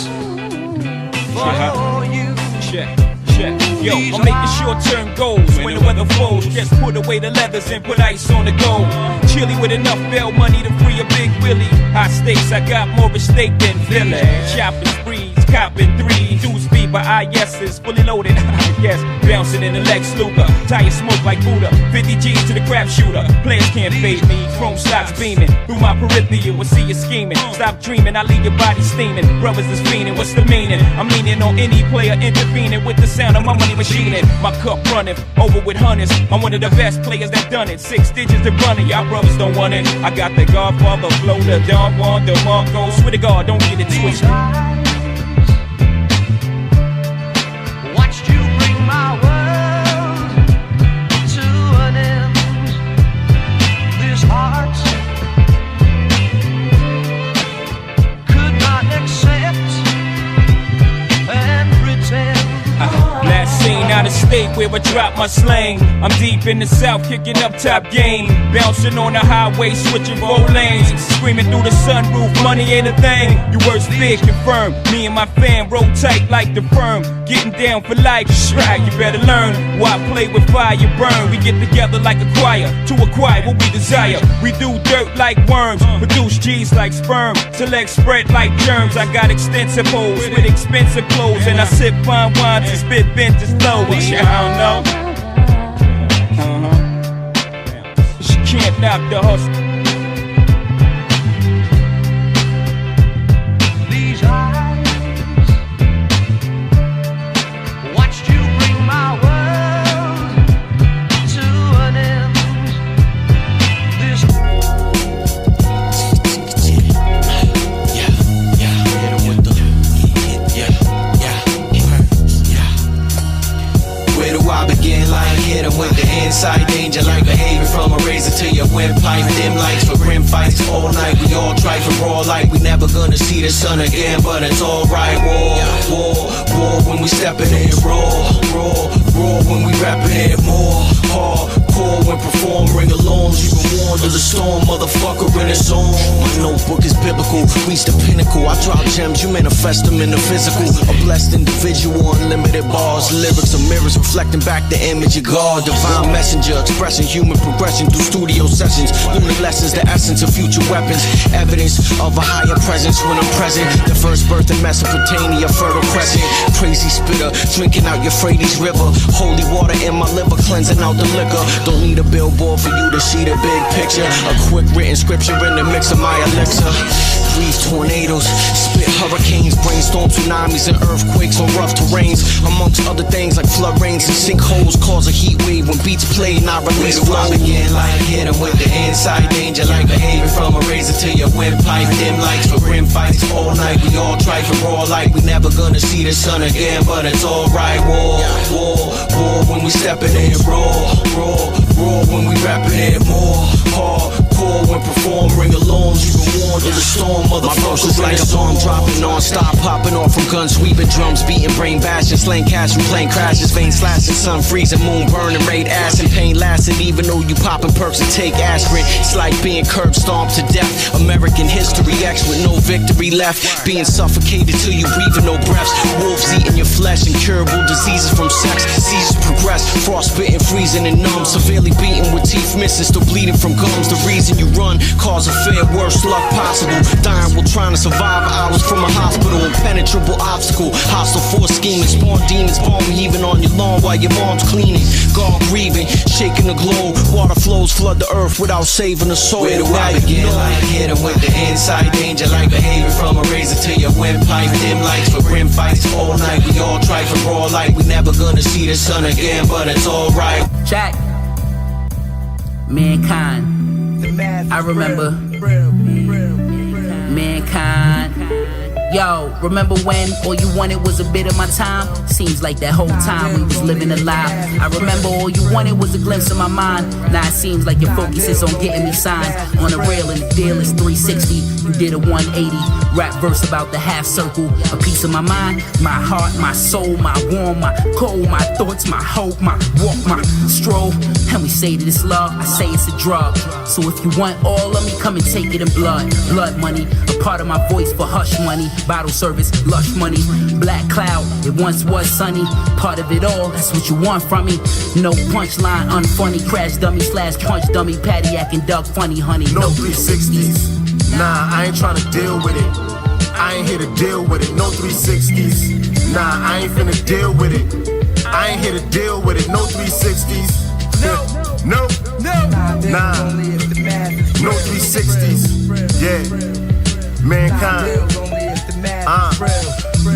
for you. Check, check. Yo, I'm making short-term goals. When the weather falls, just put away the leathers and put ice on the gold. Chilly with enough bail money to free a big Willie. High stakes, I got more at stake than Philly. Chopping sprees, copping threes. 2-speed by IS's, fully loaded. Yes, bouncing in the Lex Luger. Tire smoke like Buddha. 50 G's to the crap shooter. Players can't fade me. Chrome stocks beaming through my peripheral. We'll see you scheming. Stop dreaming, I leave your body steaming. Brothers is fiending, what's the meaning? I'm leaning on any player intervening with the sound of my money machining. My cup running over with hundreds. I'm one of the best players that done it. 6 digits to run it. Y'all brothers don't want it. I got the Godfather flow, the Don Juan, the Marco. Swear to God, don't get it twisted. Watched you bring my world to an end. This heart could not accept and pretend. Last seen out of state where I dropped my slang. I'm deep in the south, kicking up top game. Bouncing on the highway, switching 4 lanes. Screaming through the sunroof, money ain't a thing. You worst fear confirmed. Me and my fam roll tight like the firm. Getting down for life, right, you better learn. Why play with fire, you burn. We get together like a choir to acquire what we desire. We do dirt like worms, produce G's like sperm. Select spread like germs. I got extensive hoes with expensive clothes, and I sip fine wines and spit vintage flow. Which I don't know. She can't knock the hustle. These eyes windpipe. Dim lights for grim fights all night. We all try for raw light. We never gonna see the sun again, but it's alright. War when we steppin' in. Raw when we rappin' it. More hardcore when perform. Ring alongs, you can warn to the storm. Motherfucker in its own. My notebook is biblical. Reach the pinnacle. I drop gems, you manifest them in the physical. A blessed individual, unlimited bars. Lyrics are mirrors reflecting back the image of God. Divine messenger expressing human progression through studio sessions. Lunar lessons, the essence of future weapons. Evidence of a higher presence when I'm present. The first birth in Mesopotamia, fertile crescent. Crazy spitter, drinking out Euphrates River. Holy water in my liver, cleansing out the liquor. Don't need a billboard for you to see the big picture. A quick written scripture in the mix of my elixir. Breathe tornadoes, spit hurricanes, brainstorm tsunamis and earthquakes on rough terrains. Amongst other things like flood rains and sinkholes cause a heat wave when beats play, not release flow. Again, like hit 'em with the inside danger, like behavior from a razor to your windpipe. Dim lights for grim fights all night. We all try for raw light. We never gonna see the sun again, but it's alright. War when we steppin' in. Raw when we rappin' it. More hardcore when perform. Ring alongs, you can warn to the storm. Motherfuckers like a bomb dropping non-stop, popping off from guns, sweeping drums, beating brain bashing, slaying cash from plane crashes, vein slashing, sun freezing, moon burning, raid ass and pain lasting. Even though you popping perks and take aspirin, it's like being curb stomped to death. American history X with no victory left, being suffocated till you breathing no breaths. Wolves eating your flesh, incurable diseases from sex. Diseases progress, frostbitten, freezing and numb, severely beaten with teeth missing, still bleeding from gums. The reason you run, cause a fear, worst luck possible. Dying while trying to survive hours from a hospital. Impenetrable obstacle, hostile force scheming, spawn demons, bombing even on your lawn while your mom's cleaning. God grieving, shaking the globe. Water flows, flood the earth without saving a soul. Where do I begin? Like hit 'em with the inside danger, like behavior from a razor to your windpipe. Dim lights for grim fights all night. We all try for raw light. We never gonna see the sun again, but it's alright. Check. Mankind. I remember. Mankind. Yo, remember when all you wanted was a bit of my time? Seems like that whole time we was living a lie. I remember all you wanted was a glimpse of my mind. Now it seems like your focus is on getting me signed. On the rail and the deal is 360. You did a 180. Rap verse about the half circle. A piece of my mind, my heart, my soul, my warm, my cold, my thoughts, my hope, my walk, my stroll. And we say that it's love, I say it's a drug. So if you want all of me, come and take it in blood. Blood money, a part of my voice for hush money. Bottle service, lush money. Black cloud, it once was sunny. Part of it all, that's what you want from me. No punchline, unfunny. Crash dummy slash punch dummy. Patty acting duck funny, honey. No 360s. Nah, I ain't tryna deal with it. I ain't here to deal with it. No 360s. Nah, I ain't finna deal with it. I ain't here to deal with it. No 360s. No. Nah. No 360s. Yeah. Mankind.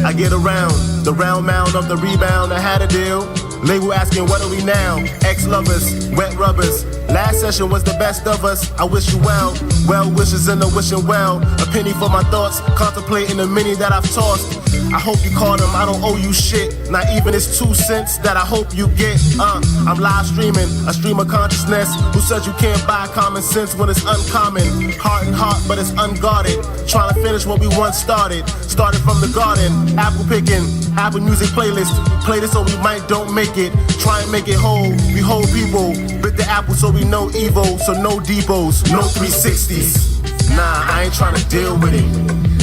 I get around the round mound of the rebound. I had a deal. Label asking, what are we now? Ex-lovers, wet rubbers. Last session was the best of us. I wish you well. Well wishes in the wishing well. A penny for my thoughts, contemplating the many that I've tossed. I hope you caught them, I don't owe you shit. Not even it's 2 cents that I hope you get. I'm live streaming, a stream of consciousness. Who says you can't buy common sense when it's uncommon? Heart and heart, but it's unguarded. Trying to finish what we once started. Started from the garden, apple picking, Apple Music playlist. Play this so we might don't make it. Try and make it whole, we hold people. Bit the apple so we know evil, so no depots, no 360s. Nah, I ain't trying to deal with it.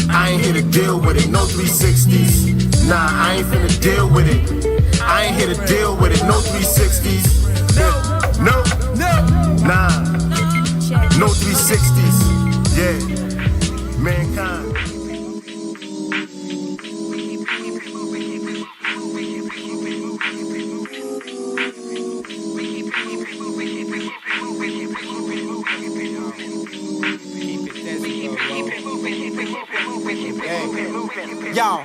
I ain't here to deal with it, no 360s. Nah, I ain't finna deal with it. I ain't here to deal with it, no 360s. No, nah, no 360s. Yeah, mankind. Yo.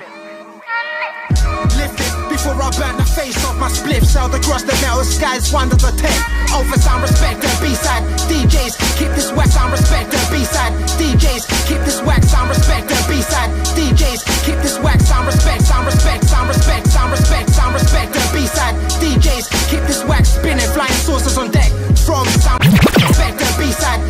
Lift it before I burn the face off my spliff. Sailed across the metal skies, wonder the tape. Over sound, respect the B-side. DJs, keep this wax sound, respect the B-side. DJs, keep this wax sound, respect the B-side. DJs, keep this wax sound, respect, sound, respect, sound, respect, sound, respect, sound, respect the B-side. DJs, keep this wax spinning, flying saucers on deck. From sound, respect the B-side.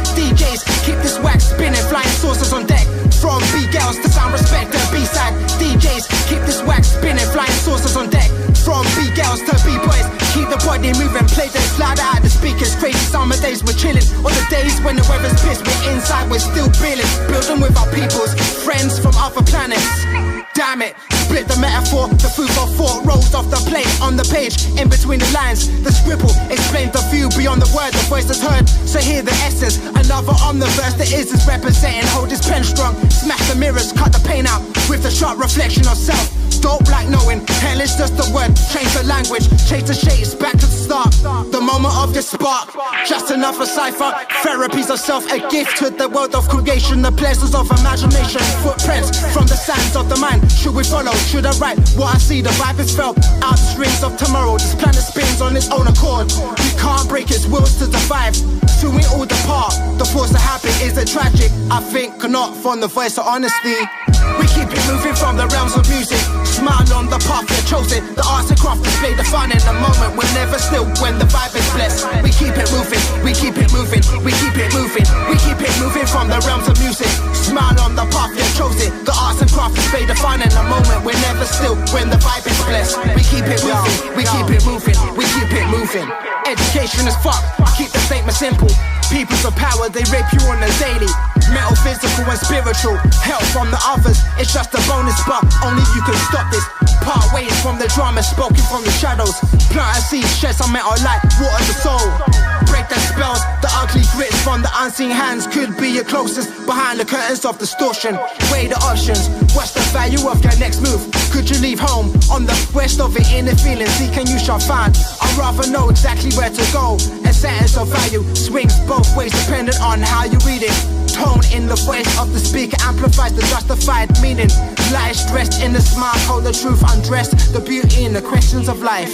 biz, we're chilling. On the days when the weather's pissed, we're inside, we're still building. Building with our peoples, friends from other planets. Damn it, split the metaphor, the food for thought rolls off the plate on the page, in between the lines. The scribble explains the view beyond the word, the voice is heard. So hear the essence, another on the verse that is representing. Hold his pen strong, smash the mirrors, cut the paint out with the sharp reflection of self. Dope like knowing, hell is just a word. Change the language, change the shades, back to the start. The moment of this spark, just enough for cipher. Therapies of self, a gift to the world of creation. The pleasures of imagination, footprints from the sands of the mind. Should we follow, should I write what I see? The vibe is felt out the strings of tomorrow. This planet spins on its own accord. We can't break its wills to survive. Soon we all depart. The force of habit, is it tragic? I think not, from the voice of honesty. We keep it moving from the realms of music. Smile on the path we're chosen. The arts and craft display the fun in the moment. We're never still when the vibe is blessed. We keep it moving, we keep it moving, we keep it moving. We keep it moving from the realms of music. Smile on the path we're chosen. The arts and craft display the fun in the moment. We're never still when the vibe is blessed. We keep it moving, we keep it moving, we keep it moving. Education is fuck, keep the statement simple. Peoples of power, they rape you on the daily. Mental, physical and spiritual. Help from the others, it's just a bonus, but only you can stop this. Part ways from the drama, spoken from the shadows. Plant a seed, shed some metal light, water the soul. Break the spells, the ugly grits from the unseen hands could be your closest. Behind the curtains of distortion, weigh the options. What's the value of your next move? Could you leave home on the west of it in the feeling? Seek and you shall find. I'd rather know exactly where to go. A sentence of value swings both ways depending on how you read it. Tone in the voice of the speaker amplifies the justified meaning. Light is dressed in the smile, hold the truth undressed. The beauty in the questions of life.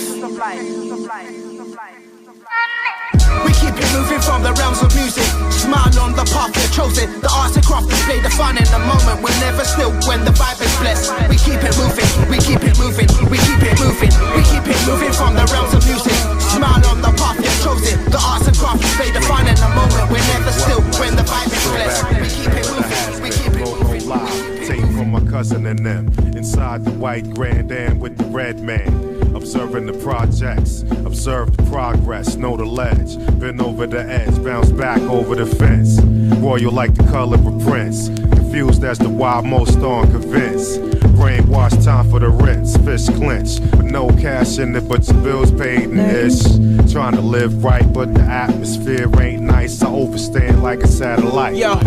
We keep it moving from the realms of music. Smile on the path we're chosen. The arts and craft display the fun in the moment. We're never still when the vibe is blessed. We keep it moving, we keep it moving, we keep it moving. We keep it moving from the realms of music. Smile on the path we're chosen. The arts and craft display the fun in the moment. We're never still when the vibe is blessed. We keep it moving, we keep it moving. Take from my cousin and them. Inside the white Grand Am with the red man. Observing the projects, observe the progress, know the ledge. Been over the edge, bounce back over the fence. Royal like the color of Prince. Confused as to why most aren't convinced. Brainwash, time for the rinse. Fish clinch with no cash in it, but your bills paid and ish. Trying to live right, but the atmosphere ain't nice. I overstand like a satellite. Yo,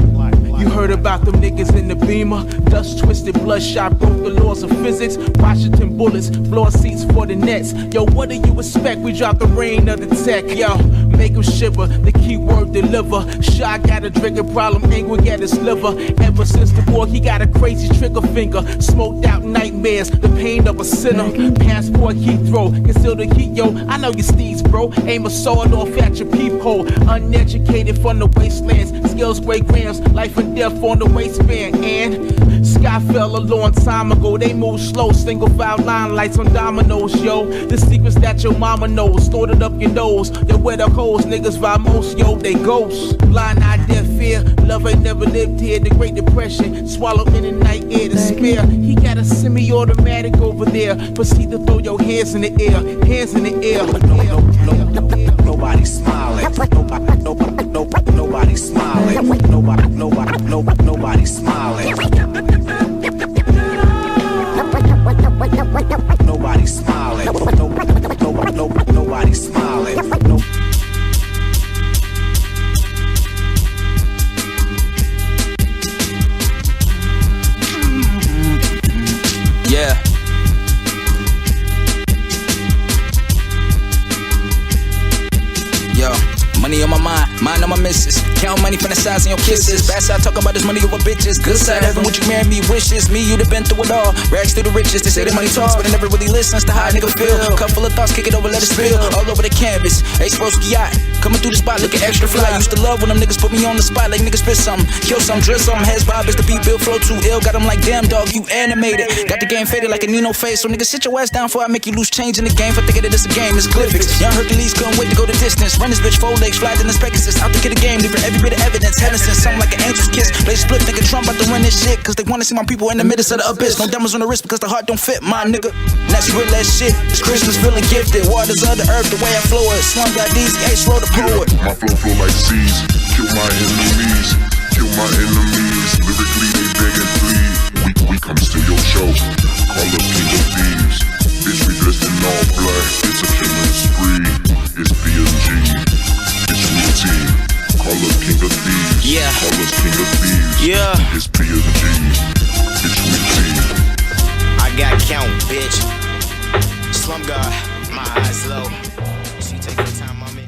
you heard about them niggas in the Beamer? Dust twisted, bloodshot, broke the laws of physics. Washington bullets, blowing seats for the Nets. Yo, what do you expect? We drop the rain of the tech. Yo, make them shiver, the key word deliver. Shy got a drinking problem, angry at his liver. Ever since the war, he got a crazy trigger finger. Smoked out nightmares, the pain of a sinner. Passport Heathrow, conceal the heat, yo. I know your steeds, bro. Aim a sword off at your peephole. Uneducated from the wastelands, skills, great grams, life and death on the waistband. And sky fell a long time ago. They move slow, single file line lights on dominoes, yo. The secrets that your mama knows, stored it up your nose. They wear the hoes, niggas vibe most, yo. They ghosts. Blind eye, deaf fear. Love ain't never lived here. The Great Depression, swallow in the night air to spare. He got a semi-automatic over there. Proceed to throw your hands in the air, hands in the air. Nobody smiling. Nobody smiling. Nobody smiling. Nobody smiling. Nobody smiling. Yeah. Yo, money on my mind on my missus. Count money from the size of your kisses. Bad side talking about this money over bitches. Good side heaven, would you marry me? Wishes me, you'd have been through it all. Rags through the riches, they say the money talks, but it never really listens to how a nigga feel. Cup full of thoughts, kick it over, let it spill. All over the canvas, Ace-Broski yacht. Coming through the spot looking extra fly. Used to love when them niggas put me on the spot. Like niggas spit something, kill something, drill something. Heads bob as the beat build flow too ill. Got them like damn dog, you animated. Got the game faded like a Nino face. So niggas sit your ass down before I make you lose change in the game. For thinking that it's a game, it's Glyphics. Young Hercules couldn't wait to go the distance. Run this bitch 4 legs, fly in the Pegasus. nemesis. Out to get the game, leaving every bit of evidence. Heaven sent something like an angel's kiss. Play split, nigga, Trump about to run this shit. Cause they wanna see my people in the midst of the abyss. No diamonds on the wrist because the heart don't fit, my nigga. That's real ass shit. It's Christmas feeling gifted. Waters of the earth, the way I flow it. Slum got these, H roll the poet. My flow like seas. Kill my enemies. Kill my enemies. Lyrically they beg and plead. We come to your show. Call up King of Thieves. Bitch, we dressed in all black. It's a killing spree. It's B.B.Z. It's routine. Call up King of Thieves. Yeah. Call us King of Thieves. Yeah. It's B.B.Z. It's routine. I got count, bitch. Slum God, my eyes low. She taking the time on me.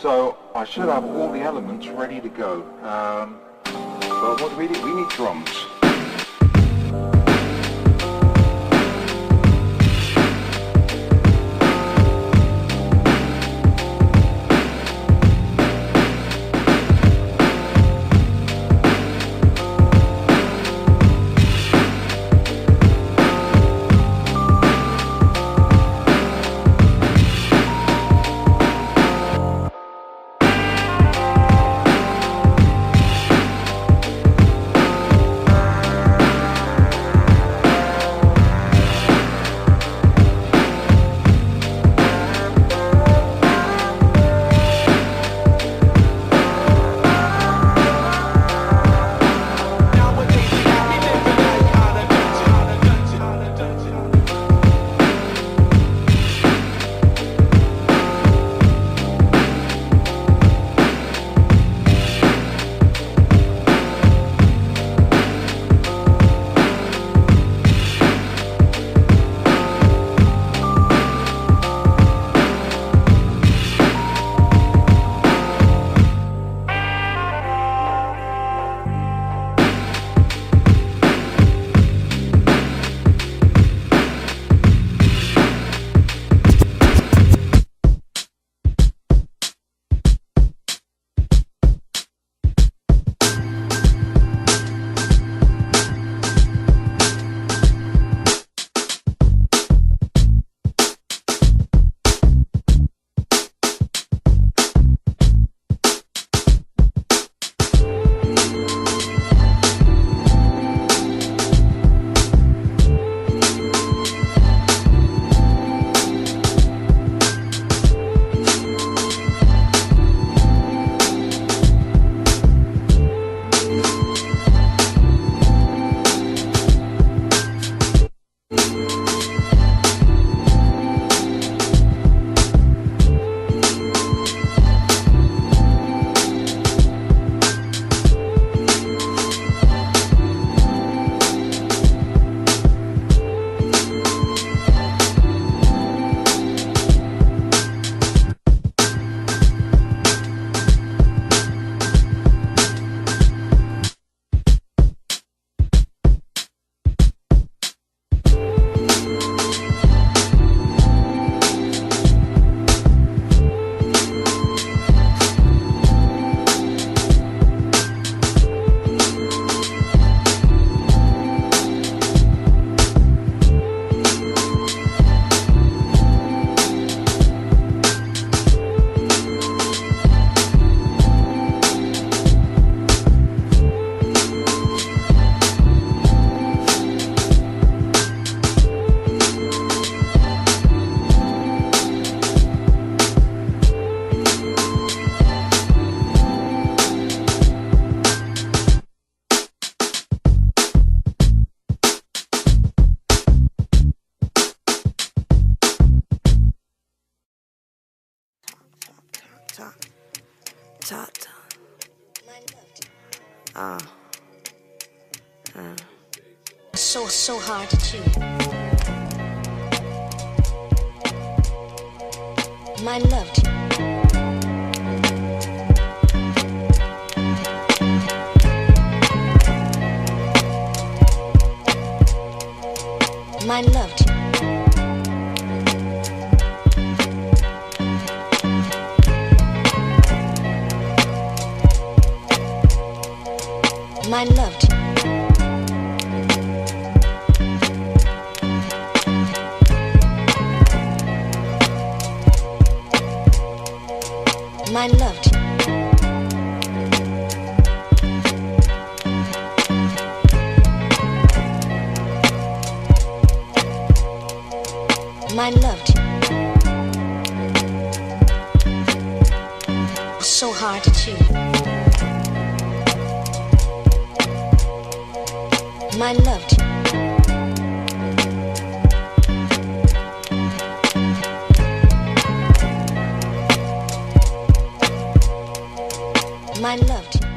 So I should have all the elements ready to go. But what do we need? We need drums. So hard to chew. My love to my love to my love to my love to my love to so hard to chew. My love to my love to